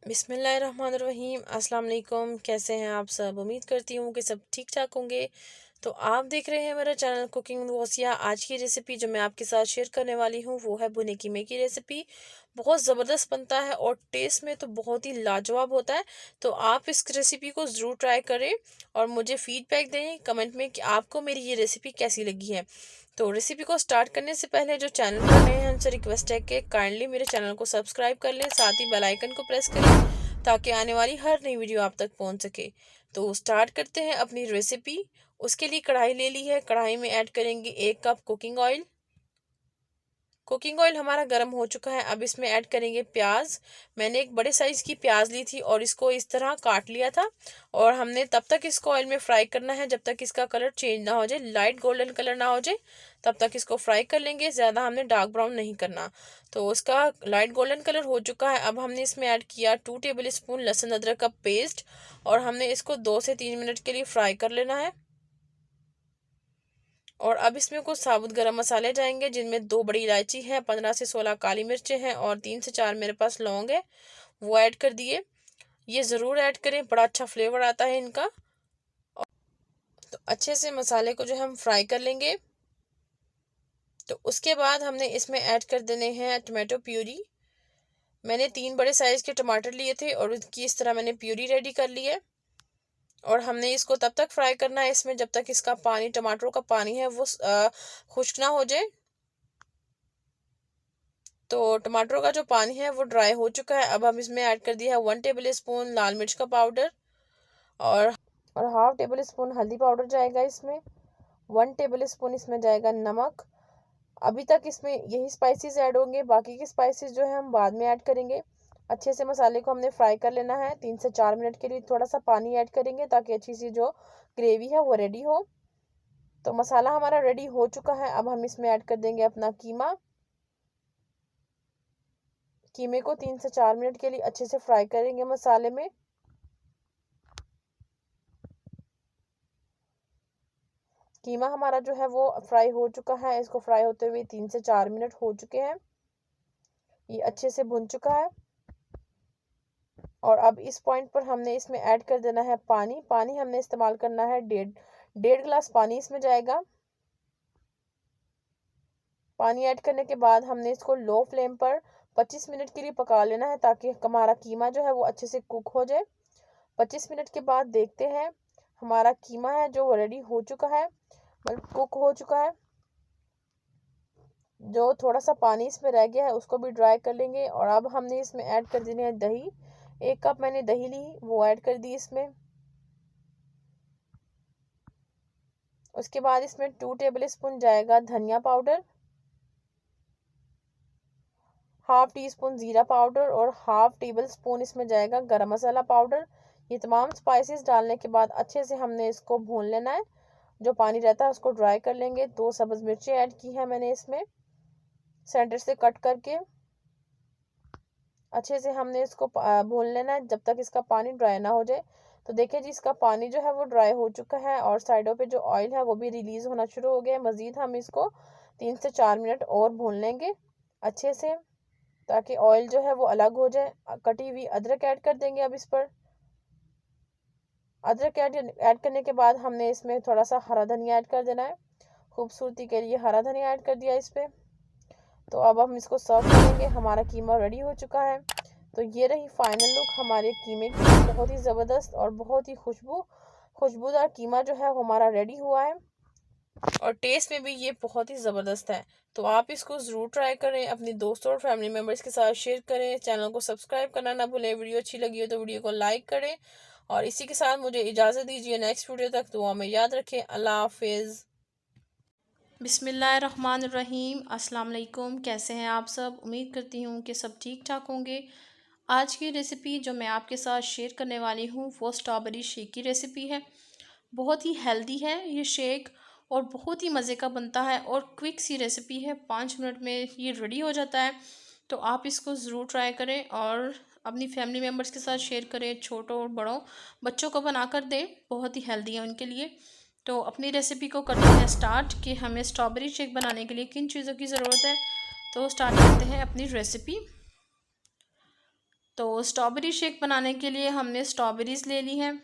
बिस्मिल्लाहिर्रहमानिर्रहीम। अस्सलाम वालेकुम। कैसे हैं आप सब? उम्मीद करती हूँ कि सब ठीक ठाक होंगे। तो आप देख रहे हैं मेरा चैनल कुकिंग विद वसिया। आज की रेसिपी जो मैं आपके साथ शेयर करने वाली हूँ वो है भुने कीमे की रेसिपी। बहुत ज़बरदस्त बनता है और टेस्ट में तो बहुत ही लाजवाब होता है। तो आप इस रेसिपी को ज़रूर ट्राई करें और मुझे फीडबैक दें कमेंट में कि आपको मेरी ये रेसिपी कैसी लगी है। तो रेसिपी को स्टार्ट करने से पहले जो चैनल पर नए हैं उनसे रिक्वेस्ट है कि काइंडली मेरे चैनल को सब्सक्राइब कर लें, साथ ही बेल आइकन को प्रेस करें ताकि आने वाली हर नई वीडियो आप तक पहुंच सके। तो स्टार्ट करते हैं अपनी रेसिपी। उसके लिए कढ़ाई ले ली है। कढ़ाई में ऐड करेंगे 1 cup cooking oil. Cooking oil हमारा गर्म हो चुका है। अब इसमें ऐड करेंगे प्याज। मैंने एक बड़े साइज की प्याज ली थी और इसको इस तरह काट लिया था और हमने तब तक इसको ऑयल में फ्राई करना है जब तक इसका कलर चेंज ना हो जाए, लाइट गोल्डन कलर ना हो जाए, तब तक इसको फ्राई कर लेंगे। ज़्यादा हमने डार्क ब्राउन नहीं करना। तो उसका लाइट गोल्डन कलर हो चुका है। अब हमने इसमें ऐड किया 2 टेबल स्पून लहसुन अदरक का पेस्ट और हमने इसको 2 से 3 मिनट के लिए फ्राई कर लेना है। और अब इसमें कुछ साबुत गरम मसाले जाएंगे जिनमें 2 बड़ी इलायची है, 15 से 16 काली मिर्चें हैं और 3 से 4 मेरे पास लौंग है, वो ऐड कर दिए। ये ज़रूर ऐड करें, बड़ा अच्छा फ्लेवर आता है इनका। तो अच्छे से मसाले को जो हम फ्राई कर लेंगे। तो उसके बाद हमने इसमें ऐड कर देने हैं टमाटो प्यूरी। मैंने 3 बड़े साइज़ के टमाटर लिए थे और उसकी इस तरह मैंने प्यूरी रेडी कर ली है। और हमने इसको तब तक फ्राई करना है इसमें जब तक इसका पानी, टमाटरों का पानी है वो खुश्क ना हो जाए। तो टमाटरों का जो पानी है वो ड्राई हो चुका है। अब हम इसमें ऐड कर दिया है 1 टेबल स्पून लाल मिर्च का पाउडर और हाफ टेबल स्पून हल्दी पाउडर जाएगा इसमें। 1 टेबल स्पून इसमें जाएगा नमक। अभी तक इसमें यही स्पाइसेस ऐड होंगे, बाकी के स्पाइसेस जो है हम बाद में ऐड करेंगे। अच्छे से मसाले को हमने फ्राई कर लेना है 3 से 4 मिनट के लिए। थोड़ा सा पानी ऐड करेंगे ताकि अच्छी सी जो ग्रेवी है वो रेडी हो। तो मसाला हमारा रेडी हो चुका है। अब हम इसमें ऐड कर देंगे अपना कीमा। कीमे को 3 से 4 मिनट के लिए अच्छे से फ्राई करेंगे मसाले में। कीमा हमारा जो है वो फ्राई हो चुका है। इसको फ्राई होते हुए 3 से 4 मिनट हो चुके हैं। ये अच्छे से भुन चुका है। और अब इस पॉइंट पर हमने इसमें ऐड कर देना है पानी। पानी हमने इस्तेमाल करना है डेढ़ गिलास पानी इसमें जाएगा। पानी ऐड करने के बाद हमने इसको लो फ्लेम पर 25 मिनट के लिए पका लेना है ताकि हमारा कीमा जो है वो अच्छे से कुक हो जाए। 25 मिनट के बाद देखते हैं हमारा कीमा है जो रेडी हो चुका है, मतलब कुक हो चुका है। जो थोड़ा सा पानी इसमें रह गया है उसको भी ड्राई कर लेंगे। और अब हमने इसमें ऐड कर देनी है दही। 1 कप मैंने दही ली, वो ऐड कर दी इसमें। उसके बाद इसमें 2 टेबल स्पून जाएगा धनिया पाउडर, हाफ टी स्पून ज़ीरा पाउडर और हाफ टेबल स्पून इसमें जाएगा गरम मसाला पाउडर। ये तमाम स्पाइसेस डालने के बाद अच्छे से हमने इसको भून लेना है। जो पानी रहता है उसको ड्राई कर लेंगे। 2 सब्ज़ मिर्चें ऐड की हैं मैंने इसमें सेंटर से कट करके। अच्छे से हमने इसको भून लेना है जब तक इसका पानी ड्राई ना हो जाए। तो देखिए जी, इसका पानी जो है वो ड्राई हो चुका है और साइडों पे जो ऑयल है वो भी रिलीज़ होना शुरू हो गया है। मज़ीद हम इसको 3 से 4 मिनट और भून लेंगे अच्छे से ताकि ऑयल जो है वो अलग हो जाए। कटी हुई अदरक ऐड कर देंगे अब इस पर। अदरक ऐड करने के बाद हमने इसमें थोड़ा सा हरा धनिया ऐड कर देना है। खूबसूरती के लिए हरा धनिया ऐड कर दिया इस पर। तो अब हम इसको सर्व करेंगे। हमारा कीमा रेडी हो चुका है। तो ये रही फाइनल लुक हमारे कीमे की। बहुत ही ज़बरदस्त और बहुत ही खुशबूदार कीमा जो है वो हमारा रेडी हुआ है और टेस्ट में भी ये बहुत ही ज़बरदस्त है। तो आप इसको ज़रूर ट्राई करें, अपनी दोस्तों और फैमिली मेम्बर्स के साथ शेयर करें। चैनल को सब्सक्राइब करना ना भूलें। वीडियो अच्छी लगी हो तो वीडियो को लाइक करें और इसी के साथ मुझे इजाज़त दीजिए। नेक्स्ट वीडियो तक दुआ में याद रखें। अल्लाह हाफिज़। बिस्मिल्लाहिर्रहमानिर्रहीम। अस्सलाम वालेकुम। कैसे हैं आप सब? उम्मीद करती हूँ कि सब ठीक ठाक होंगे। आज की रेसिपी जो मैं आपके साथ शेयर करने वाली हूँ वो स्ट्रॉबेरी शेक की रेसिपी है। बहुत ही हेल्दी है ये शेक और बहुत ही मज़े का बनता है और क्विक सी रेसिपी है। 5 मिनट में ये रेडी हो जाता है। तो आप इसको ज़रूर ट्राई करें और अपनी फैमिली मेम्बर्स के साथ शेयर करें। छोटों और बड़ों बच्चों को बनाकर दें, बहुत ही हेल्दी है उनके लिए। तो अपनी रेसिपी को करते हैं स्टार्ट कि हमें स्ट्रॉबेरी शेक बनाने के लिए किन चीज़ों की ज़रूरत है। तो स्टार्ट करते हैं अपनी रेसिपी। तो स्ट्रॉबेरी शेक बनाने के लिए हमने स्ट्रॉबेरीज़ ले ली हैं।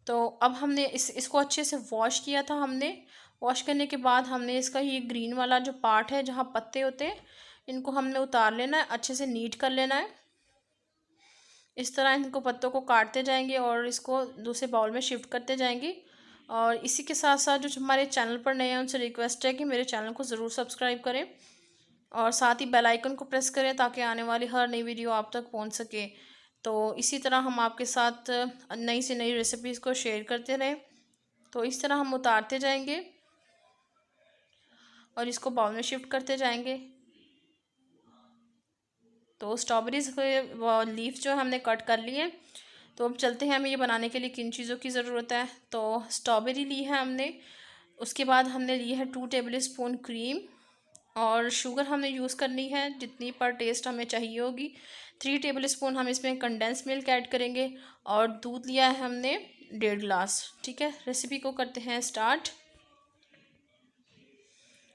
तो अब हमने इसको अच्छे से वॉश किया था हमने। वॉश करने के बाद हमने इसका ये ग्रीन वाला जो पार्ट है जहाँ पत्ते होते हैं, इनको हमने उतार लेना है, अच्छे से नीट कर लेना है। इस तरह इनको पत्तों को काटते जाएंगे और इसको दूसरे बाउल में शिफ्ट करते जाएंगे। और इसी के साथ साथ जो हमारे चैनल पर नए हैं उनसे रिक्वेस्ट है कि मेरे चैनल को ज़रूर सब्सक्राइब करें और साथ ही बेल आइकन को प्रेस करें ताकि आने वाली हर नई वीडियो आप तक पहुंच सके। तो इसी तरह हम आपके साथ नई से नई रेसिपीज़ को शेयर करते रहें। तो इस तरह हम उतारते जाएंगे और इसको बाउल में शिफ्ट करते जाएंगे। तो स्ट्रॉबेरीज़ के लीफ जो हमने कट कर लिए। तो अब चलते हैं हमें ये बनाने के लिए किन चीज़ों की ज़रूरत है। तो स्ट्रॉबेरी ली है हमने, उसके बाद हमने ली है 2 टेबल स्पून क्रीम और शुगर हमने यूज़ करनी है जितनी पर टेस्ट हमें चाहिए होगी। 3 टेबल स्पून हम इसमें कंडेंस मिल्क ऐड करेंगे और दूध लिया है हमने 1.5 गिलास। ठीक है, रेसिपी को करते हैं स्टार्ट।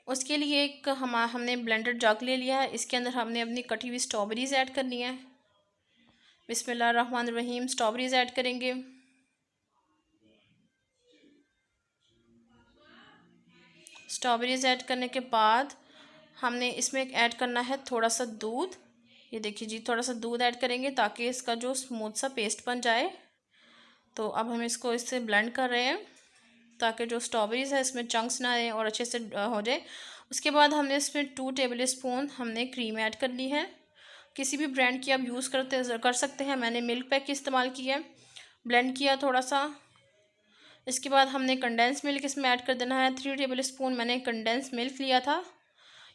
उसके लिए एक हमने ब्लेंडर जग ले लिया है, इसके अंदर हमने अपनी कटी हुई स्ट्रॉबेरीज़ ऐड करनी है। बिस्मिल्लाहिर्रहमानिर्रहीम, स्ट्रॉबेरीज़ ऐड करेंगे। स्ट्रॉबेरीज़ ऐड करने के बाद हमने इसमें ऐड करना है थोड़ा सा दूध। ये देखिए जी, थोड़ा सा दूध ऐड करेंगे ताकि इसका जो स्मूथ सा पेस्ट बन जाए। तो अब हम इसको इससे ब्लेंड कर रहे हैं ताकि जो स्ट्रॉबेरीज़ है इसमें चंक्स ना आए और अच्छे से हो जाए। उसके बाद हमने इसमें 2 टेबल स्पून हमने क्रीम ऐड कर ली है। किसी भी ब्रांड की आप यूज़ कर सकते हैं। मैंने मिल्क पैक की इस्तेमाल किया है। ब्लेंड किया थोड़ा सा। इसके बाद हमने कंडेंस मिल्क इसमें ऐड कर देना है। 3 टेबल स्पून मैंने कंडेंस मिल्क लिया था।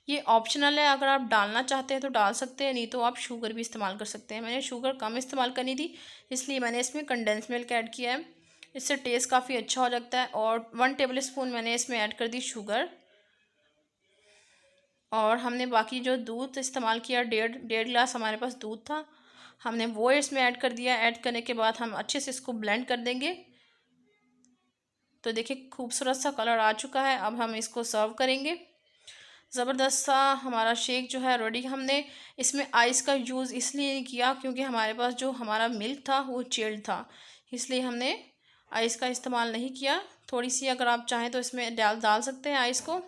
ये ऑप्शनल है, अगर आप डालना चाहते हैं तो डाल सकते हैं, नहीं तो आप शुगर भी इस्तेमाल कर सकते हैं। मैंने शुगर कम इस्तेमाल करनी थी इसलिए मैंने इसमें कंडेंस मिल्क ऐड किया है। इससे टेस्ट काफ़ी अच्छा हो जाता है। और 1 टेबल स्पून मैंने इसमें ऐड कर दी शुगर। और हमने बाकी जो दूध इस्तेमाल किया, 1.5 गिलास हमारे पास दूध था, हमने वो इसमें ऐड कर दिया। ऐड करने के बाद हम अच्छे से इसको ब्लेंड कर देंगे। तो देखिए खूबसूरत सा कलर आ चुका है। अब हम इसको सर्व करेंगे। ज़बरदस्त सा हमारा शेक जो है रेडी। हमने इसमें आइस का यूज़ इसलिए नहीं किया क्योंकि हमारे पास जो हमारा मिल्क था वो चिल्ड था, इसलिए हमने आइस का इस्तेमाल नहीं किया। थोड़ी सी अगर आप चाहें तो इसमें डाल सकते हैं आइस को।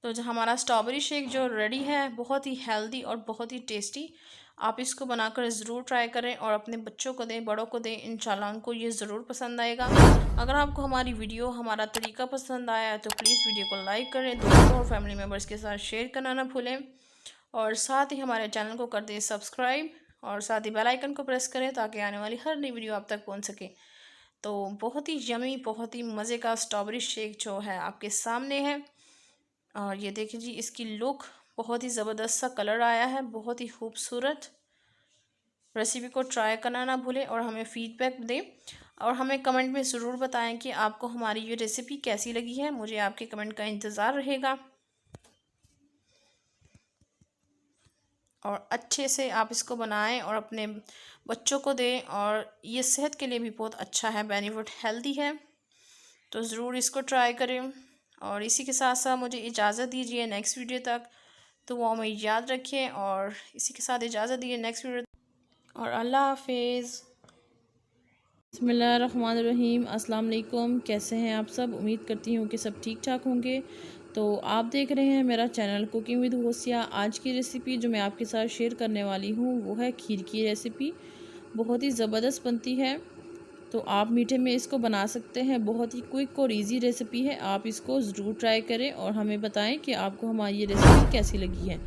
तो जो हमारा स्ट्रॉबेरी शेक जो रेडी है, बहुत ही हेल्दी और बहुत ही टेस्टी। आप इसको बनाकर ज़रूर ट्राई करें और अपने बच्चों को दें, बड़ों को दें, इंशाल्लाह उनको ये ज़रूर पसंद आएगा। अगर आपको हमारी वीडियो, हमारा तरीका पसंद आया है तो प्लीज़ वीडियो को लाइक करें, दोस्तों और फैमिली मेम्बर्स के साथ शेयर करना ना भूलें और साथ ही हमारे चैनल को कर दें सब्सक्राइब और साथ ही बेल आइकन को प्रेस करें ताकि आने वाली हर नई वीडियो आप तक पहुँच सके। तो बहुत ही यमी, बहुत ही मज़े का स्ट्रॉबेरी शेक जो है आपके सामने है। और ये देखिए जी, इसकी लुक बहुत ही ज़बरदस्त सा कलर आया है, बहुत ही खूबसूरत। रेसिपी को ट्राई करना ना भूलें और हमें फ़ीडबैक दें और हमें कमेंट में ज़रूर बताएं कि आपको हमारी ये रेसिपी कैसी लगी है। मुझे आपके कमेंट का इंतज़ार रहेगा। और अच्छे से आप इसको बनाएं और अपने बच्चों को दें और ये सेहत के लिए भी बहुत अच्छा है, बेनिफिट हेल्दी है। तो ज़रूर इसको ट्राई करें। और इसी के साथ साथ मुझे इजाज़त दीजिए नेक्स्ट वीडियो तक। तो वो हमें याद रखें और इसी के साथ इजाज़त दीजिए नेक्स्ट वीडियो और अल्लाह हाफिज़। बिस्मिल्लाहिर्रहमानिर्रहीम, अस्सलाम वालेकुम। कैसे हैं आप सब? उम्मीद करती हूँ कि सब ठीक ठाक होंगे। तो आप देख रहे हैं मेरा चैनल कुकिंग विद होसिया। आज की रेसिपी जो मैं आपके साथ शेयर करने वाली हूँ वो है खीर की रेसिपी। बहुत ही ज़बरदस्त बनती है। तो आप मीठे में इसको बना सकते हैं। बहुत ही क्विक और इजी रेसिपी है। आप इसको ज़रूर ट्राई करें और हमें बताएं कि आपको हमारी ये रेसिपी कैसी लगी है।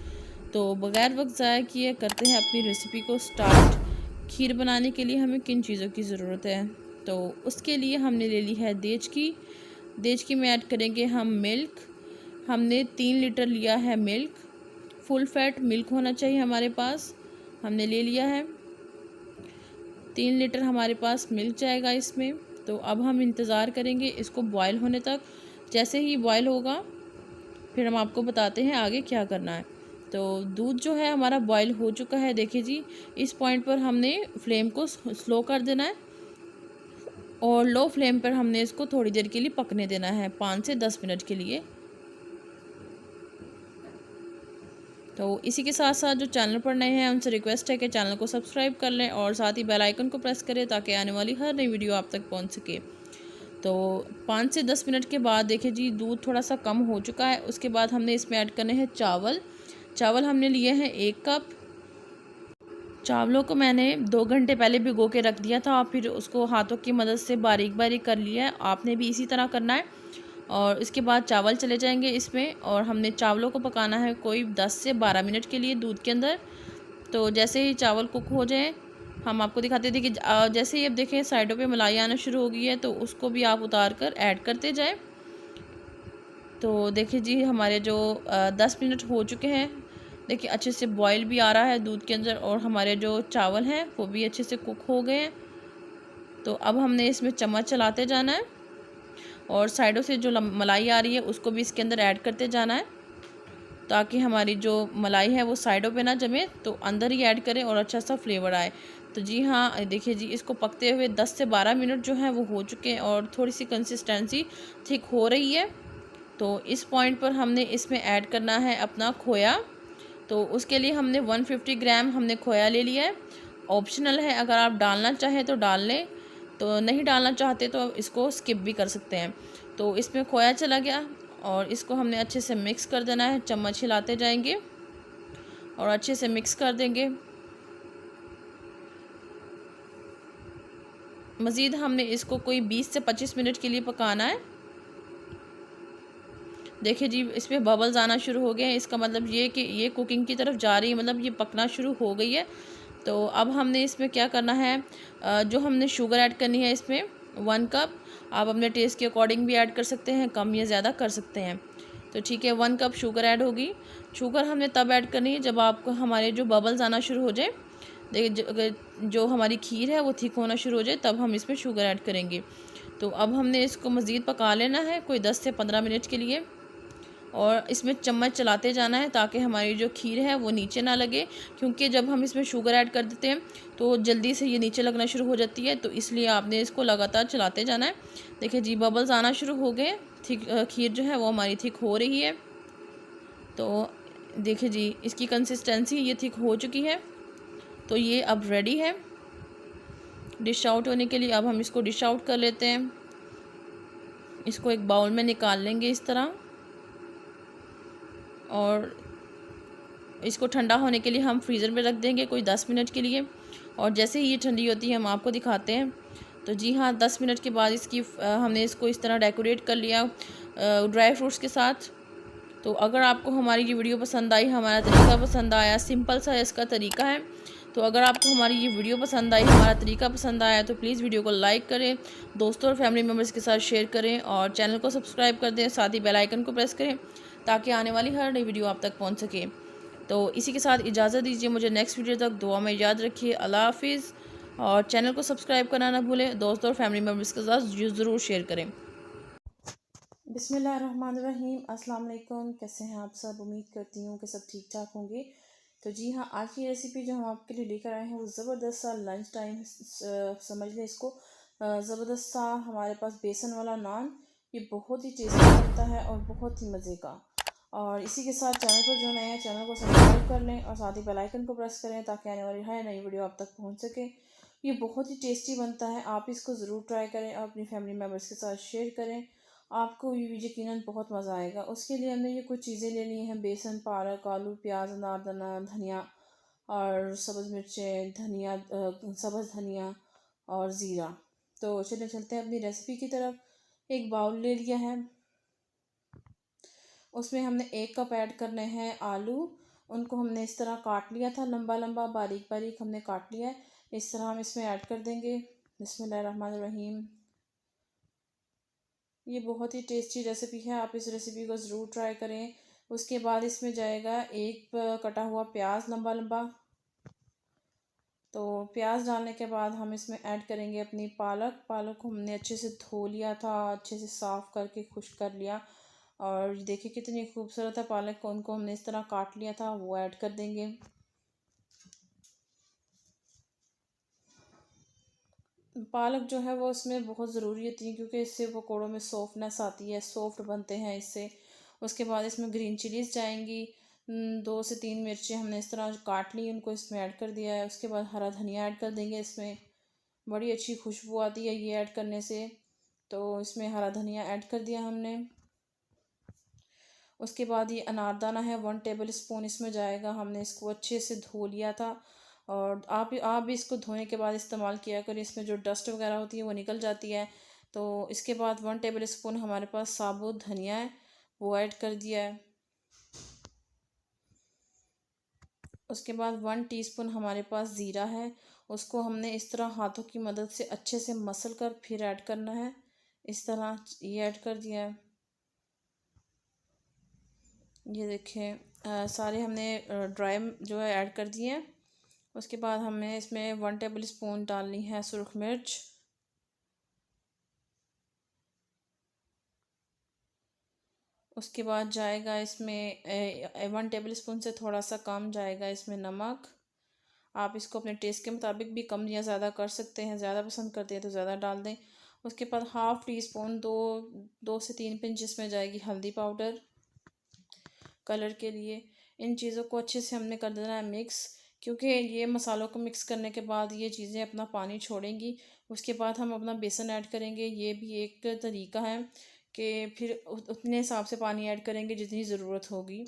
तो बग़ैर वक्त ज़ाया किए करते हैं अपनी रेसिपी को स्टार्ट। खीर बनाने के लिए हमें किन चीज़ों की ज़रूरत है? तो उसके लिए हमने ले ली है देज की में ऐड करेंगे हम मिल्क। हमने 3 लीटर लिया है मिल्क। फुल फैट मिल्क होना चाहिए हमारे पास। हमने ले लिया है 3 लीटर हमारे पास मिल्क जाएगा इसमें। तो अब हम इंतज़ार करेंगे इसको बॉयल होने तक। जैसे ही बॉयल होगा फिर हम आपको बताते हैं आगे क्या करना है। तो दूध जो है हमारा बॉयल हो चुका है। देखिए जी, इस पॉइंट पर हमने फ्लेम को स्लो कर देना है और लो फ्लेम पर हमने इसको थोड़ी देर के लिए पकने देना है, 5 से 10 मिनट के लिए। तो इसी के साथ साथ जो चैनल पर नए हैं उनसे रिक्वेस्ट है कि चैनल को सब्सक्राइब कर लें और साथ ही बेल आइकन को प्रेस करें ताकि आने वाली हर नई वीडियो आप तक पहुंच सके। तो 5 से 10 मिनट के बाद देखिए जी दूध थोड़ा सा कम हो चुका है। उसके बाद हमने इसमें ऐड करने हैं चावल। चावल हमने लिए हैं 1 कप। चावलों को मैंने 2 घंटे पहले भिगो के रख दिया था और फिर उसको हाथों की मदद से बारीक बारीक कर लिया है। आपने भी इसी तरह करना है। और इसके बाद चावल चले जाएंगे इसमें और हमने चावलों को पकाना है कोई 10 से 12 मिनट के लिए दूध के अंदर। तो जैसे ही चावल कुक हो जाए हम आपको दिखाते थे कि जैसे ही अब देखें साइडों पे मलाई आना शुरू हो गई है तो उसको भी आप उतार कर ऐड करते जाएं। तो देखिए जी हमारे जो 10 मिनट हो चुके हैं। देखिए अच्छे से बॉईल भी आ रहा है दूध के अंदर और हमारे जो चावल हैं वो भी अच्छे से कुक हो गए हैं। तो अब हमने इसमें चम्मच चलाते जाना है और साइडों से जो मलाई आ रही है उसको भी इसके अंदर ऐड करते जाना है ताकि हमारी जो मलाई है वो साइडों पे ना जमे, तो अंदर ही ऐड करें और अच्छा सा फ्लेवर आए। तो जी हाँ देखिए जी इसको पकते हुए 10 से 12 मिनट जो है वो हो चुके हैं और थोड़ी सी कंसिस्टेंसी ठीक हो रही है। तो इस पॉइंट पर हमने इसमें ऐड करना है अपना खोया। तो उसके लिए हमने 150 ग्राम हमने खोया ले लिया है। ऑप्शनल है, अगर आप डालना चाहें तो डाल लें, तो नहीं डालना चाहते तो इसको स्किप भी कर सकते हैं। तो इसमें खोया चला गया और इसको हमने अच्छे से मिक्स कर देना है। चम्मच हिलाते जाएंगे और अच्छे से मिक्स कर देंगे। मज़ीद हमने इसको कोई 20 से 25 मिनट के लिए पकाना है। देखिए जी इसमें बबल्स आना शुरू हो गए हैं, इसका मतलब ये कि ये कुकिंग की तरफ जा रही है, मतलब ये पकना शुरू हो गई है। तो अब हमने इसमें क्या करना है, जो हमने शुगर ऐड करनी है इसमें 1 कप। आप अपने टेस्ट के अकॉर्डिंग भी ऐड कर सकते हैं, कम या ज़्यादा कर सकते हैं। तो ठीक है 1 कप शुगर ऐड होगी। शुगर हमने तब ऐड करनी है जब आपको हमारे जो बबल्स आना शुरू हो जाए। देखिए अगर जो हमारी खीर है वो थिक होना शुरू हो जाए तब हम इसमें शुगर ऐड करेंगे। तो अब हमने इसको मज़ीद पका लेना है कोई 10 से 15 मिनट के लिए और इसमें चम्मच चलाते जाना है ताकि हमारी जो खीर है वो नीचे ना लगे, क्योंकि जब हम इसमें शुगर ऐड कर देते हैं तो जल्दी से ये नीचे लगना शुरू हो जाती है। तो इसलिए आपने इसको लगातार चलाते जाना है। देखिए जी बबल्स आना शुरू हो गए, थिक खीर जो है वो हमारी थिक हो रही है। तो देखिए जी इसकी कंसिस्टेंसी ये थिक हो चुकी है। तो ये अब रेडी है डिश आउट होने के लिए। अब हम इसको डिश आउट कर लेते हैं। इसको एक बाउल में निकाल लेंगे इस तरह और इसको ठंडा होने के लिए हम फ्रीज़र में रख देंगे कोई 10 मिनट के लिए। और जैसे ही ये ठंडी होती है हम आपको दिखाते हैं। तो जी हाँ 10 मिनट के बाद इसकी हमने इसको इस तरह डेकोरेट कर लिया ड्राई फ्रूट्स के साथ। तो अगर आपको हमारी ये वीडियो पसंद आई, हमारा तरीका पसंद आया, सिंपल सा इसका तरीका है। तो अगर आपको हमारी ये वीडियो पसंद आई, हमारा तरीका पसंद आया तो प्लीज़ वीडियो को लाइक करें, दोस्तों और फैमिली मेम्बर्स के साथ शेयर करें और चैनल को सब्सक्राइब कर दें। साथ ही बेल आइकन को प्रेस करें ताकि आने वाली हर नई वीडियो आप तक पहुँच सके। तो इसी के साथ इजाज़त दीजिए मुझे, नेक्स्ट वीडियो तक दुआ में याद रखिए। अल्लाह हाफिज़। और चैनल को सब्सक्राइब करना ना भूलें, दोस्तों और फैमिली मेम्बर्स के साथ ज़रूर शेयर करें। बिस्मिल्लाहिर्रहमानिर्रहीम, अस्सलाम वालेकुम। कैसे हैं आप सब? उम्मीद करती हूँ कि सब ठीक ठाक होंगे। तो जी हाँ आज की रेसिपी जो हम आपके लिए लेकर आए हैं वो ज़बरदस्त सा लंच टाइम समझ लें इसको। ज़बरदस्त सा हमारे पास बेसन वाला नान, ये बहुत ही टेस्टी बनता है और बहुत ही मज़े का। और इसी के साथ चैनल पर जो नए हैं चैनल को सब्सक्राइब कर लें और साथ ही बेल आइकन को प्रेस करें ताकि आने वाली हर नई वीडियो आप तक पहुंच सके। ये बहुत ही टेस्टी बनता है, आप इसको ज़रूर ट्राई करें और अपनी फैमिली मेम्बर्स के साथ शेयर करें। आपको ये यकीनन बहुत मज़ा आएगा। उसके लिए हमने ये कुछ चीज़ें ले ली हैं, बेसन, पालक, आलू, प्याज, अनारदाना, धनिया और सब्ज़ मिर्चें, धनिया, सब्ज़ धनिया और ज़ीरा। तो चलते हैं अपनी रेसिपी की तरफ। एक बाउल ले लिया है, उसमें हमने 1 कप ऐड करने हैं आलू। उनको हमने इस तरह काट लिया था, लंबा लंबा बारीक बारीक हमने काट लिया है। इस तरह हम इसमें ऐड कर देंगे। बिस्मिल्लाहिर्रहमानिर्रहीम। ये बहुत ही टेस्टी रेसिपी है, आप इस रेसिपी को ज़रूर ट्राई करें। उसके बाद इसमें जाएगा एक कटा हुआ प्याज लंबा लंबा। तो प्याज डालने के बाद हम इसमें ऐड करेंगे अपनी पालक। पालक को हमने अच्छे से धो लिया था, अच्छे से साफ़ करके खुश्क कर लिया। और देखिए कितनी खूबसूरत है पालक को, उनको हमने इस तरह काट लिया था, वो ऐड कर देंगे। पालक जो है वो उसमें बहुत ज़रूरी होती है क्योंकि इससे पकौड़ों में सॉफ्टनेस आती है, सॉफ्ट बनते हैं इससे। उसके बाद इसमें ग्रीन चिलीज़ जाएंगी, 2 से 3 मिर्ची हमने इस तरह काट ली, उनको इसमें ऐड कर दिया है। उसके बाद हरा धनिया ऐड कर देंगे इसमें, बड़ी अच्छी खुशबू आती है ये ऐड करने से, तो इसमें हरा धनिया ऐड कर दिया हमने। उसके बाद ये अनारदाना है 1 टेबल स्पून इसमें जाएगा। हमने इसको अच्छे से धो लिया था, और आप भी इसको धोने के बाद इस्तेमाल किया करिए, इसमें जो डस्ट वगैरह होती है वो निकल जाती है। तो इसके बाद 1 टेबल स्पून हमारे पास साबुत धनिया है, वो ऐड कर दिया है। उसके बाद 1 टीस्पून हमारे पास ज़ीरा है, उसको हमने इस तरह हाथों की मदद से अच्छे से मसल कर फिर ऐड करना है। इस तरह ये ऐड कर दिया है। ये देखें सारे हमने ड्राई जो है ऐड कर दिए हैं। उसके बाद हमें इसमें 1 टेबल स्पून डालनी है सुरख मिर्च। उसके बाद जाएगा इसमें 1 टेबल स्पून से थोड़ा सा कम जाएगा इसमें नमक। आप इसको अपने टेस्ट के मुताबिक भी कम या ज़्यादा कर सकते हैं, ज़्यादा पसंद करते हैं तो ज़्यादा डाल दें। उसके बाद हाफ़ टी स्पून, 2 से 3 पिंच इसमें जाएगी हल्दी पाउडर कलर के लिए। इन चीज़ों को अच्छे से हमने कर देना है मिक्स, क्योंकि ये मसालों को मिक्स करने के बाद ये चीज़ें अपना पानी छोड़ेंगी। उसके बाद हम अपना बेसन ऐड करेंगे। ये भी एक तरीका है कि फिर उतने हिसाब से पानी ऐड करेंगे जितनी ज़रूरत होगी।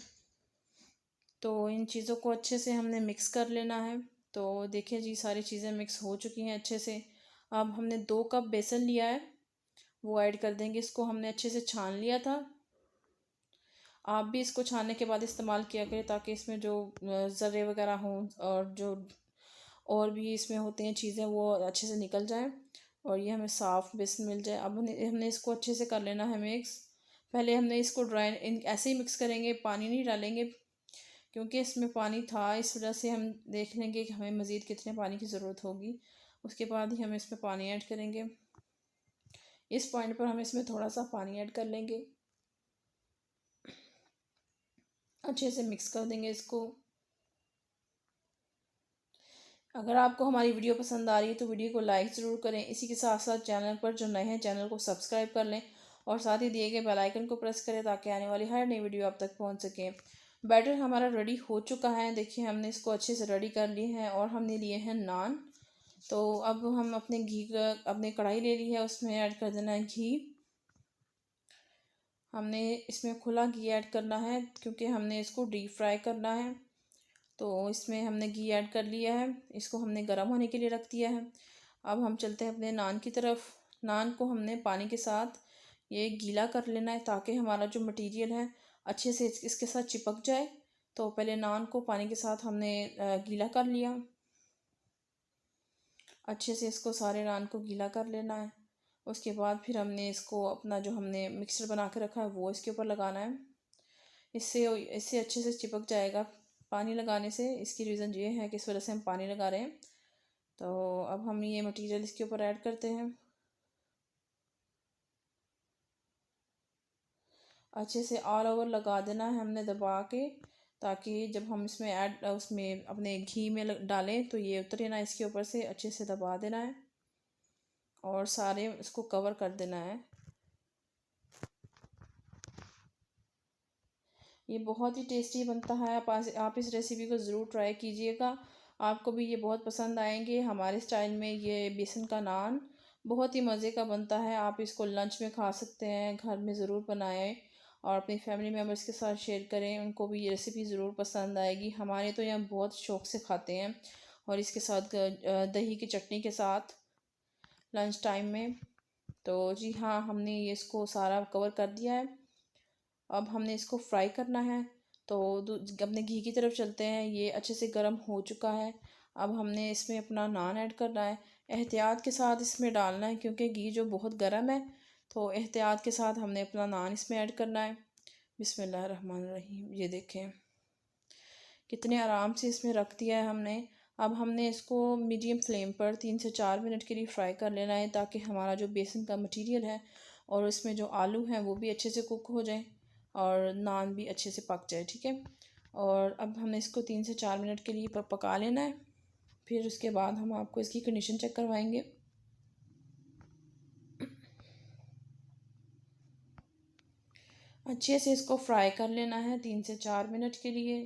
तो इन चीज़ों को अच्छे से हमने मिक्स कर लेना है। तो देखिए जी, सारी चीज़ें मिक्स हो चुकी हैं अच्छे से। अब हमने 2 कप बेसन लिया है, वो ऐड कर देंगे। इसको हमने अच्छे से छान लिया था। आप भी इसको छानने के बाद इस्तेमाल किया करें, ताकि इसमें जो ज़र्रे वगैरह हों और जो और भी इसमें होती हैं चीज़ें, वो अच्छे से निकल जाएं और ये हमें साफ़ बेसन मिल जाए। अब हमने इसको अच्छे से कर लेना है मिक्स। पहले हमने इसको ऐसे ही मिक्स करेंगे, पानी नहीं डालेंगे, क्योंकि इसमें पानी था। इस वजह से हम देख लेंगे कि हमें मज़ीद कितने पानी की ज़रूरत होगी, उसके बाद ही हम इसमें पानी ऐड करेंगे। इस पॉइंट पर हम इसमें थोड़ा सा पानी ऐड कर लेंगे, अच्छे से मिक्स कर देंगे इसको। अगर आपको हमारी वीडियो पसंद आ रही है तो वीडियो को लाइक ज़रूर करें। इसी के साथ साथ चैनल पर जो नए हैं चैनल को सब्सक्राइब कर लें, और साथ ही दिए गए बेल आइकन को प्रेस करें ताकि आने वाली हर नई वीडियो आप तक पहुंच सके। बैटर हमारा रेडी हो चुका है। देखिए, हमने इसको अच्छे से रेडी कर लिए हैं, और हमने लिए हैं नान। तो अब हम अपने कढ़ाई ले ली है, उसमें ऐड कर देना है घी। हमने इसमें खुला घी ऐड करना है, क्योंकि हमने इसको डीप फ्राई करना है। तो इसमें हमने घी ऐड कर लिया है, इसको हमने गर्म होने के लिए रख दिया है। अब हम चलते हैं अपने नान की तरफ। नान को हमने पानी के साथ ये गीला कर लेना है, ताकि हमारा जो मटेरियल है अच्छे से इसके साथ चिपक जाए। तो पहले नान को पानी के साथ हमने गीला कर लिया। अच्छे से इसको सारे नान को गीला कर लेना है। उसके बाद फिर हमने इसको अपना जो हमने मिक्सचर बना के रखा है वो इसके ऊपर लगाना है। इससे इससे अच्छे से चिपक जाएगा पानी लगाने से। इसकी रीज़न ये है कि इस वजह से हम पानी लगा रहे हैं। तो अब हम ये मटेरियल इसके ऊपर ऐड करते हैं। अच्छे से ऑल ओवर लगा देना है हमने दबा के, ताकि जब हम इसमें उसमें अपने घी में डालें तो ये उतरे ना इसके ऊपर से। अच्छे से दबा देना है और सारे इसको कवर कर देना है। ये बहुत ही टेस्टी बनता है। आप इस रेसिपी को ज़रूर ट्राई कीजिएगा, आपको भी ये बहुत पसंद आएंगे। हमारे स्टाइल में ये बेसन का नान बहुत ही मज़े का बनता है। आप इसको लंच में खा सकते हैं, घर में ज़रूर बनाएं और अपनी फैमिली मेम्बर्स के साथ शेयर करें, उनको भी ये रेसिपी ज़रूर पसंद आएगी। हमारे तो यहाँ बहुत शौक़ से खाते हैं, और इसके साथ दही की चटनी के साथ लंच टाइम में। तो जी हाँ, हमने ये इसको सारा कवर कर दिया है। अब हमने इसको फ्राई करना है। तो अपने घी की तरफ चलते हैं। ये अच्छे से गर्म हो चुका है। अब हमने इसमें अपना नान ऐड करना है। एहतियात के साथ इसमें डालना है, क्योंकि घी जो बहुत गर्म है। तो एहतियात के साथ हमने अपना नान इसमें ऐड करना है। बिस्मिल्लाहिर्रहमानिर्रहीम। ये देखें कितने आराम से इसमें रख दिया है हमने। अब हमने इसको मीडियम फ्लेम पर 3 से 4 मिनट के लिए फ्राई कर लेना है, ताकि हमारा जो बेसन का मटेरियल है और इसमें जो आलू हैं वो भी अच्छे से कुक हो जाए और नान भी अच्छे से पक जाए। ठीक है, और अब हमने इसको 3 से 4 मिनट के लिए पका लेना है। फिर उसके बाद हम आपको इसकी कंडीशन चेक करवाएंगे। अच्छे से इसको फ्राई कर लेना है 3 से 4 मिनट के लिए।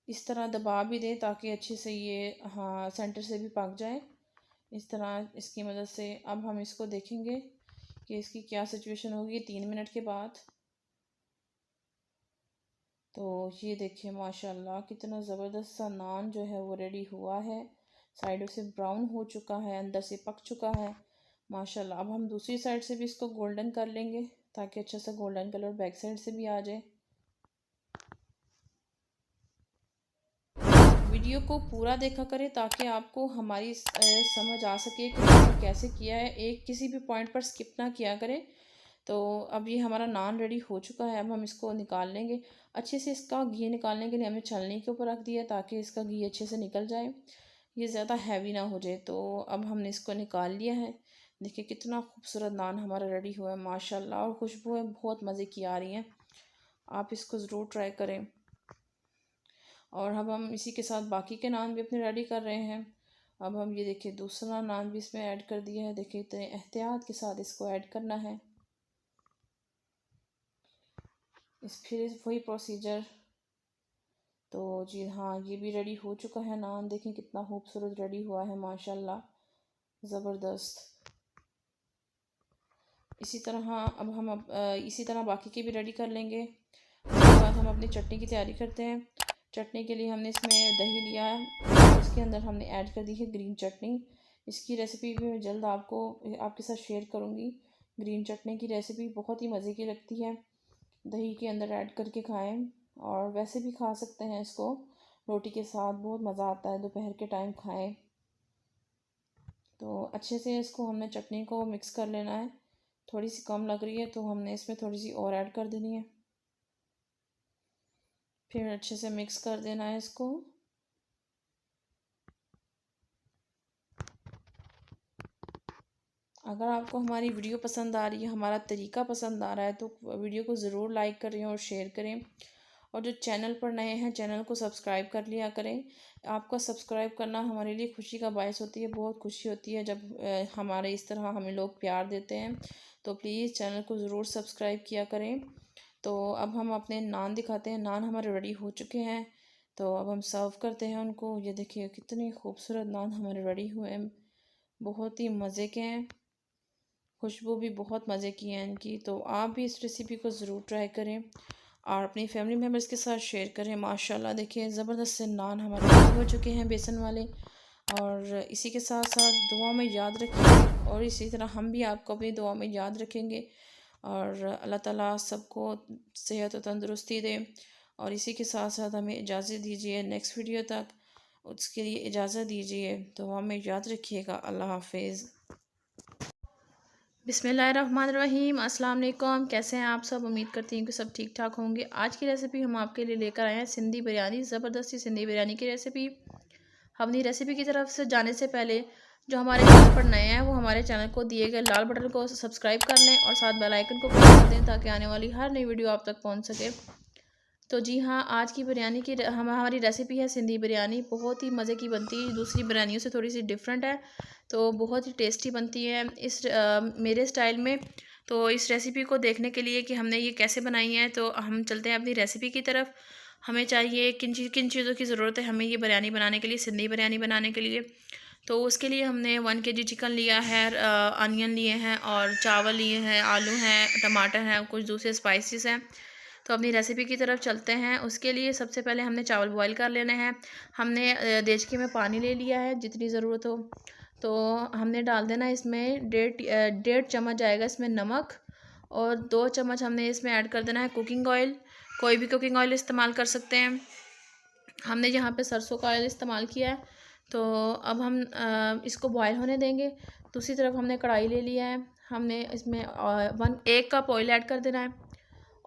इस तरह दबा भी दें ताकि अच्छे से ये हाँ सेंटर से भी पक जाए। इस तरह इसकी मदद से अब हम इसको देखेंगे कि इसकी क्या सिचुएशन होगी 3 मिनट के बाद। तो ये देखिए माशाल्लाह कितना ज़बरदस्त सा नान जो है वो रेडी हुआ है। साइडों से ब्राउन हो चुका है, अंदर से पक चुका है माशाल्लाह। अब हम दूसरी साइड से भी इसको गोल्डन कर लेंगे ताकि अच्छा सा गोल्डन कलर बैक साइड से भी आ जाए। वीडियो को पूरा देखा करें ताकि आपको हमारी समझ आ सके कि हमने कैसे किया है। एक किसी भी पॉइंट पर स्किप ना किया करें। तो अब ये हमारा नान रेडी हो चुका है। अब हम इसको निकाल लेंगे। अच्छे से इसका घी निकालने के लिए हमने छलनी के ऊपर रख दिया ताकि इसका घी अच्छे से निकल जाए, ये ज़्यादा हैवी ना हो जाए। तो अब हमने इसको निकाल लिया है। देखिए कितना खूबसूरत नान हमारा रेडी हुआ है माशाल्लाह, और खुशबुएं बहुत मज़े की आ रही हैं। आप इसको ज़रूर ट्राई करें। और अब हम इसी के साथ बाकी के नान भी अपने रेडी कर रहे हैं। अब हम ये देखिए दूसरा नान भी इसमें ऐड कर दिया है। देखिए इतने एहतियात के साथ इसको ऐड करना है। फिर वही प्रोसीजर। तो जी हाँ, ये भी रेडी हो चुका है नान। देखें कितना खूबसूरत रेडी हुआ है माशाल्लाह, ज़बरदस्त। इसी तरह इसी तरह बाकी के भी रेडी कर लेंगे। उसके बाद हम अपनी चटनी की तैयारी करते हैं। चटनी के लिए हमने इसमें दही लिया है, उसके अंदर हमने ऐड कर दी है ग्रीन चटनी। इसकी रेसिपी भी मैं जल्द आपके साथ शेयर करूँगी। ग्रीन चटनी की रेसिपी बहुत ही मज़े की लगती है। दही के अंदर ऐड करके खाएं, और वैसे भी खा सकते हैं इसको रोटी के साथ, बहुत मज़ा आता है। दोपहर के टाइम खाएं। तो अच्छे से इसको हमने चटनी को मिक्स कर लेना है। थोड़ी सी कम लग रही है तो हमने इसमें थोड़ी सी और ऐड कर देनी है। फिर अच्छे से मिक्स कर देना है इसको। अगर आपको हमारी वीडियो पसंद आ रही है, हमारा तरीका पसंद आ रहा है, तो वीडियो को ज़रूर लाइक करें और शेयर करें। और जो चैनल पर नए हैं, चैनल को सब्सक्राइब कर लिया करें। आपका सब्सक्राइब करना हमारे लिए खुशी का बायस होती है। बहुत खुशी होती है जब हमारे इस तरह हमें लोग प्यार देते हैं। तो प्लीज़ चैनल को ज़रूर सब्सक्राइब किया करें। तो अब हम अपने नान दिखाते हैं। नान हमारे रेडी हो चुके हैं। तो अब हम सर्व करते हैं उनको। ये देखिए कितने खूबसूरत नान हमारे रेडी हुए हैं, बहुत ही मज़े के हैं। खुशबू भी बहुत मज़े की है इनकी। तो आप भी इस रेसिपी को ज़रूर ट्राई करें और अपनी फैमिली मेम्बर्स के साथ शेयर करें। माशाल्लाह देखिए ज़बरदस्त से नान हमारे रेडी हो चुके हैं बेसन वाले। और इसी के साथ साथ दुआ में याद रखिए, और इसी तरह हम भी आपको अपनी दुआ में याद रखेंगे। और अल्लाह ताला सबको सेहत और तंदुरुस्ती दे। और इसी के साथ साथ हमें इजाज़त दीजिए नेक्स्ट वीडियो तक, उसके लिए इजाज़त दीजिए। तो हमें याद रखिएगा। अल्लाह हाफिज़। बिस्मिल्लाहिर्रहमानिर्रहीम। अस्सलाम वालेकुम। कैसे हैं आप सब? उम्मीद करती हूँ कि सब ठीक ठाक होंगे। आज की रेसिपी हम आपके लिए लेकर आए हैं सिंधी बिरयानी। ज़बरदस्ती सिंधी बिरयानी की रेसिपी। अपनी रेसिपी की तरफ से जाने से पहले जो हमारे चैनल पर नए हैं वो हमारे चैनल को दिए गए लाल बटन को सब्सक्राइब कर लें और साथ बेल आइकन को प्रेस कर दें ताकि आने वाली हर नई वीडियो आप तक पहुँच सके। तो जी हाँ, आज की बिरयानी की हमारी रेसिपी है सिंधी बिरयानी। बहुत ही मज़े की बनती है, दूसरी बिरयानियों से थोड़ी सी डिफरेंट है। तो बहुत ही टेस्टी बनती है मेरे स्टाइल में। तो इस रेसिपी को देखने के लिए कि हमने ये कैसे बनाई है, तो हम चलते हैं अपनी रेसिपी की तरफ। हमें चाहिए किन चीज़ों की ज़रूरत है हमें ये बिरयानी बनाने के लिए, सिंधी बिरयानी बनाने के लिए। तो उसके लिए हमने 1 kg चिकन लिया है, अनियन लिए हैं और चावल लिए हैं, आलू हैं, टमाटर हैं, कुछ दूसरे स्पाइसेस हैं। तो अपनी रेसिपी की तरफ चलते हैं। उसके लिए सबसे पहले हमने चावल बॉईल कर लेने हैं। हमने देचकी में पानी ले लिया है जितनी ज़रूरत हो। तो हमने डाल देना इसमें 1.5 चम्मच आएगा इसमें नमक, और 2 चम्मच हमने इसमें ऐड कर देना है कुकिंग ऑयल। कोई भी कुकिंग ऑयल इस्तेमाल कर सकते हैं। हमने यहाँ पे सरसों का ऑयल इस्तेमाल किया है। तो अब हम इसको बॉयल होने देंगे। दूसरी तरफ हमने कढ़ाई ले लिया है। हमने इसमें 1 कप ऑयल ऐड कर देना है।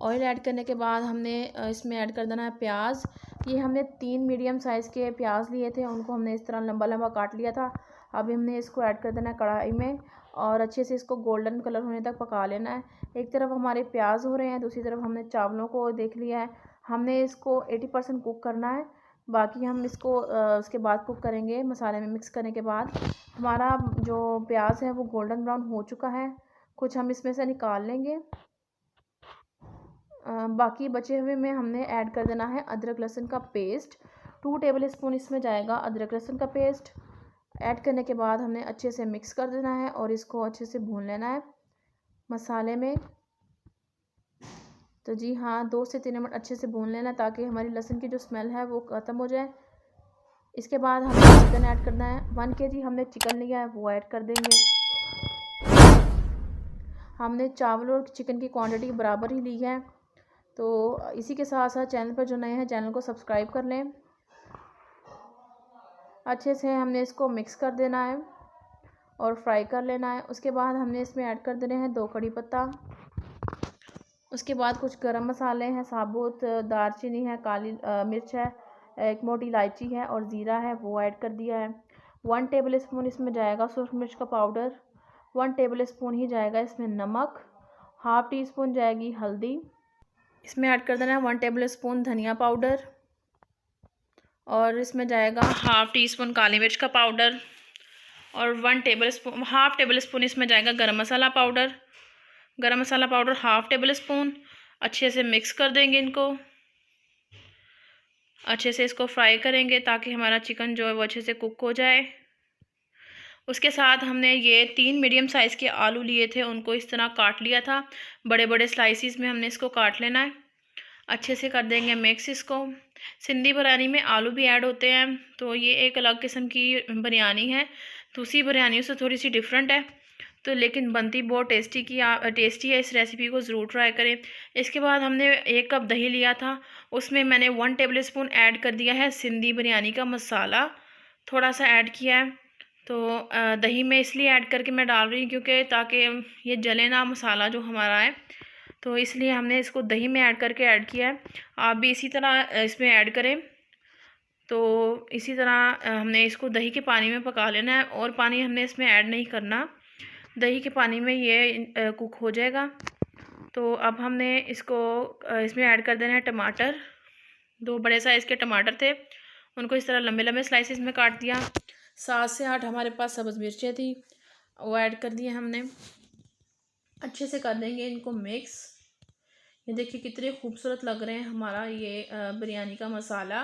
ऑयल ऐड करने के बाद हमने इसमें ऐड कर देना है प्याज। ये हमने 3 मीडियम साइज़ के प्याज लिए थे, उनको हमने इस तरह लंबा लंबा काट लिया था। अब हमने इसको ऐड कर देना है कढ़ाई में और अच्छे से इसको गोल्डन कलर होने तक पका लेना है। एक तरफ हमारे प्याज हो रहे हैं, दूसरी तरफ हमने चावलों को देख लिया है। हमने इसको 80% कुक करना है, बाकी हम इसको उसके बाद कुक करेंगे। मसाले में मिक्स करने के बाद हमारा जो प्याज है वो गोल्डन ब्राउन हो चुका है। कुछ हम इसमें से निकाल लेंगे बाकी बचे हुए में हमने ऐड कर देना है अदरक लहसुन का पेस्ट। 2 टेबल स्पून इसमें जाएगा अदरक लहसुन का पेस्ट। ऐड करने के बाद हमने अच्छे से मिक्स कर देना है और इसको अच्छे से भून लेना है मसाले में। तो जी हाँ, 2 से 3 मिनट अच्छे से भून लेना ताकि हमारी लहसुन की जो स्मेल है वो ख़त्म हो जाए। इसके बाद हमें चिकन ऐड करना है। 1 केजी हमने चिकन लिया है, वो ऐड कर देंगे। हमने चावल और चिकन की क्वांटिटी बराबर ही ली है। तो इसी के साथ साथ चैनल पर जो नए हैं चैनल को सब्सक्राइब कर लें। अच्छे से हमने इसको मिक्स कर देना है और फ्राई कर लेना है। उसके बाद हमने इसमें ऐड कर देने हैं 2 कड़ी पत्ता। उसके बाद कुछ गरम मसाले हैं, साबुत दालचीनी है, काली मिर्च है, एक मोटी इलायची है और ज़ीरा है, वो ऐड कर दिया है। 1 टेबल स्पून इसमें जाएगा सूरख मिर्च का पाउडर। 1 टेबल स्पून ही जाएगा इसमें नमक। हाफ़ टी स्पून जाएगी हल्दी। इसमें ऐड कर देना है 1 टेबल स्पून धनिया पाउडर और इसमें जाएगा हाफ़ टी स्पून काली मिर्च का पाउडर और हाफ़ टेबल स्पून इसमें जाएगा गरम मसाला पाउडर। गरम मसाला पाउडर हाफ़ टेबल स्पून। अच्छे से मिक्स कर देंगे इनको। अच्छे से इसको फ्राई करेंगे ताकि हमारा चिकन जो है वो अच्छे से कुक हो जाए। उसके साथ हमने ये 3 मीडियम साइज़ के आलू लिए थे, उनको इस तरह काट लिया था। बड़े बड़े स्लाइसिस में हमने इसको काट लेना है। अच्छे से कर देंगे मिक्स इसको। सिंधी बिरयानी में आलू भी ऐड होते हैं, तो ये एक अलग किस्म की बिरयानी है। दूसरी बिरयानियों से थोड़ी सी डिफरेंट है, तो लेकिन बनती बहुत टेस्टी है। इस रेसिपी को ज़रूर ट्राई करें। इसके बाद हमने 1 कप दही लिया था, उसमें मैंने 1 टेबल स्पून ऐड कर दिया है सिंधी बिरयानी का मसाला, थोड़ा सा ऐड किया है। तो दही में इसलिए ऐड करके मैं डाल रही हूँ क्योंकि ताकि ये जले ना मसाला जो हमारा है, तो इसलिए हमने इसको दही में ऐड करके ऐड किया है। आप भी इसी तरह इसमें ऐड करें। तो इसी तरह हमने इसको दही के पानी में पका लेना है और पानी हमने इसमें ऐड नहीं करना। दही के पानी में ये कुक हो जाएगा। तो अब हमने इसको इसमें ऐड कर देना है टमाटर। 2 बड़े साइज़ के टमाटर थे, उनको इस तरह लंबे लंबे स्लाइसिस में काट दिया। 7 से 8 हमारे पास सब्ज़ मिर्चें थी, वो ऐड कर दिए हमने। अच्छे से कर देंगे इनको मिक्स। ये देखिए कितने खूबसूरत लग रहे हैं हमारा ये बिरयानी का मसाला।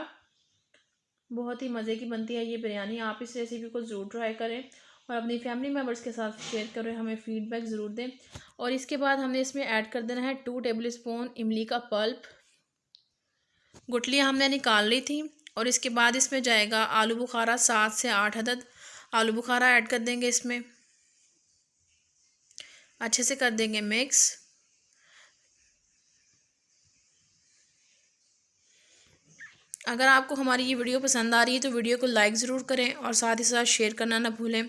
बहुत ही मज़े की बनती है ये बिरयानी। आप इस रेसिपी को ज़रूर ट्राई करें और अपनी फैमिली मेम्बर्स के साथ शेयर करें, हमें फ़ीडबैक ज़रूर दें। और इसके बाद हमने इसमें ऐड कर देना है 2 टेबल स्पून इमली का पल्प। गुठलियाँ हमने निकाल ली थी। और इसके बाद इसमें जाएगा आलू बुखारा, 7 से 8 अदद आलू बुखारा ऐड कर देंगे इसमें। अच्छे से कर देंगे मिक्स। अगर आपको हमारी ये वीडियो पसंद आ रही है तो वीडियो को लाइक ज़रूर करें और साथ ही साथ शेयर करना ना भूलें।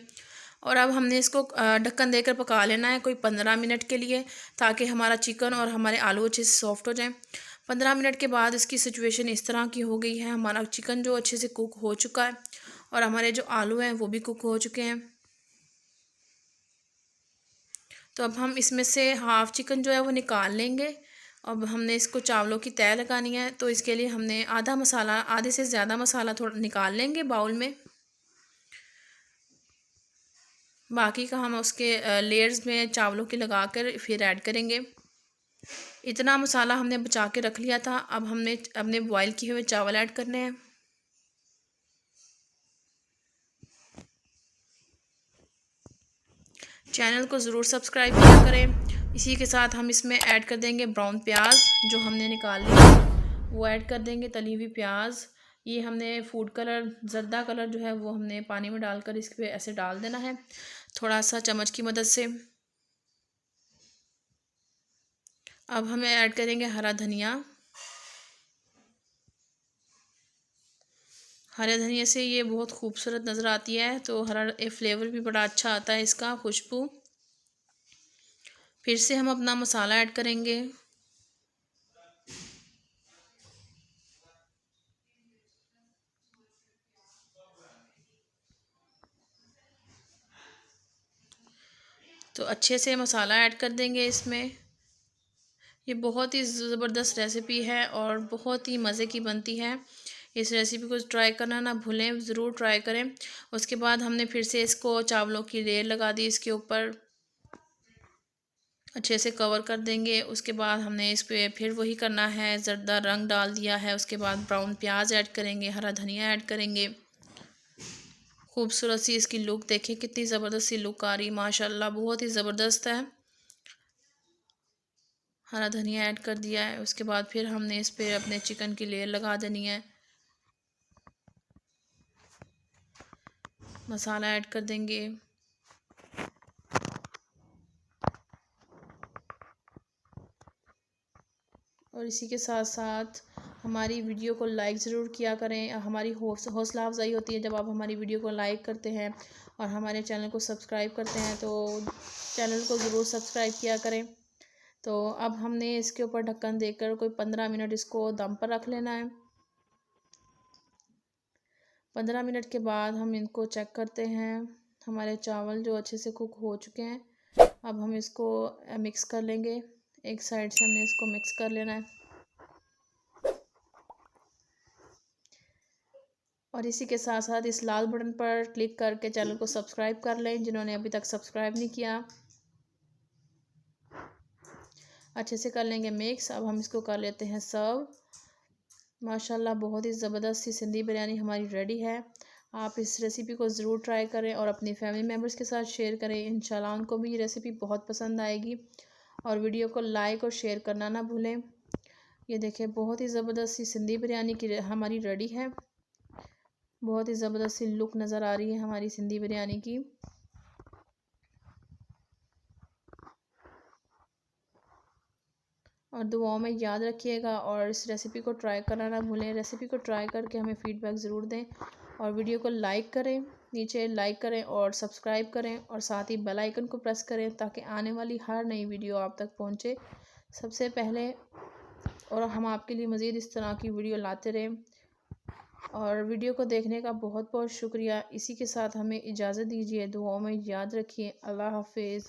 और अब हमने इसको ढक्कन देकर पका लेना है कोई 15 मिनट के लिए, ताकि हमारा चिकन और हमारे आलू अच्छे से सॉफ्ट हो जाएं। 15 मिनट के बाद इसकी सिचुएशन इस तरह की हो गई है, हमारा चिकन जो अच्छे से कुक हो चुका है और हमारे जो आलू हैं वो भी कुक हो चुके हैं। तो अब हम इसमें से हाफ़ चिकन जो है वो निकाल लेंगे। अब हमने इसको चावलों की तय लगानी है, तो इसके लिए हमने आधे से ज़्यादा मसाला थोड़ा निकाल लेंगे बाउल में। बाकी का हम उसके लेयर्स में चावलों की लगा कर फिर ऐड करेंगे। इतना मसाला हमने बचा के रख लिया था। अब हमने अपने बॉयल किए हुए चावल ऐड करने हैं। चैनल को ज़रूर सब्सक्राइब किया करें। इसी के साथ हम इसमें ऐड कर देंगे ब्राउन प्याज जो हमने निकाल लिया, वो ऐड कर देंगे। तली हुई प्याज, ये हमने फूड कलर जर्दा कलर जो है वो हमने पानी में डालकर इस पर ऐसे डाल देना है थोड़ा सा चम्मच की मदद से। अब हमें ऐड करेंगे हरा धनिया। हरे धनिया से ये बहुत खूबसूरत नज़र आती है, तो हरा फ्लेवर भी बड़ा अच्छा आता है इसका, खुशबू। फिर से हम अपना मसाला ऐड करेंगे। तो अच्छे से मसाला ऐड कर देंगे इसमें। ये बहुत ही ज़बरदस्त रेसिपी है और बहुत ही मज़े की बनती है। इस रेसिपी को ट्राई करना ना भूलें, ज़रूर ट्राई करें। उसके बाद हमने फिर से इसको चावलों की लेयर लगा दी इसके ऊपर। अच्छे से कवर कर देंगे। उसके बाद हमने इस पे फिर वही करना है, ज़रदा रंग डाल दिया है। उसके बाद ब्राउन प्याज ऐड करेंगे, हरा धनिया ऐड करेंगे। खूबसूरत सी इसकी लुक देखें, कितनी ज़बरदस्त सी लुक आ रही, माशाल्लाह बहुत ही ज़बरदस्त है। हरा धनिया ऐड कर दिया है। उसके बाद फिर हमने इस पे अपने चिकन की लेयर लगा देनी है। मसाला ऐड कर देंगे। और इसी के साथ साथ हमारी वीडियो को लाइक ज़रूर किया करें। हमारी हौसला अफजाई होती है जब आप हमारी वीडियो को लाइक करते हैं और हमारे चैनल को सब्सक्राइब करते हैं, तो चैनल को ज़रूर सब्सक्राइब किया करें। तो अब हमने इसके ऊपर ढक्कन देकर कोई 15 मिनट इसको दम पर रख लेना है। 15 मिनट के बाद हम इनको चेक करते हैं। हमारे चावल जो अच्छे से कुक हो चुके हैं, अब हम इसको मिक्स कर लेंगे। एक साइड से हमने इसको मिक्स कर लेना है। और इसी के साथ साथ इस लाल बटन पर क्लिक करके चैनल को सब्सक्राइब कर लें जिन्होंने अभी तक सब्सक्राइब नहीं किया। अच्छे से कर लेंगे मिक्स। अब हम इसको कर लेते हैं सर्व। माशाल्लाह बहुत ही ज़बरदस्त सी सिंधी बिरयानी हमारी रेडी है। आप इस रेसिपी को ज़रूर ट्राई करें और अपनी फैमिली मेम्बर्स के साथ शेयर करें। इंशाल्लाह उनको भी ये रेसिपी बहुत पसंद आएगी। और वीडियो को लाइक और शेयर करना ना भूलें। ये देखें, बहुत ही ज़बरदस्त सी सिंधी बिरयानी की हमारी रेडी है। बहुत ही ज़बरदस्त सी लुक नज़र आ रही है हमारी सिंधी बिरयानी की। और दुआओं में याद रखिएगा और इस रेसिपी को ट्राई करना ना भूलें। रेसिपी को ट्राई करके हमें फ़ीडबैक ज़रूर दें और वीडियो को लाइक करें, नीचे लाइक करें और सब्सक्राइब करें और साथ ही बेल आइकन को प्रेस करें ताकि आने वाली हर नई वीडियो आप तक पहुंचे सबसे पहले। और हम आपके लिए मज़ीद इस तरह की वीडियो लाते रहें। और वीडियो को देखने का बहुत बहुत शुक्रिया। इसी के साथ हमें इजाज़त दीजिए। दुआओं में याद रखिए। अल्लाह हाफिज़।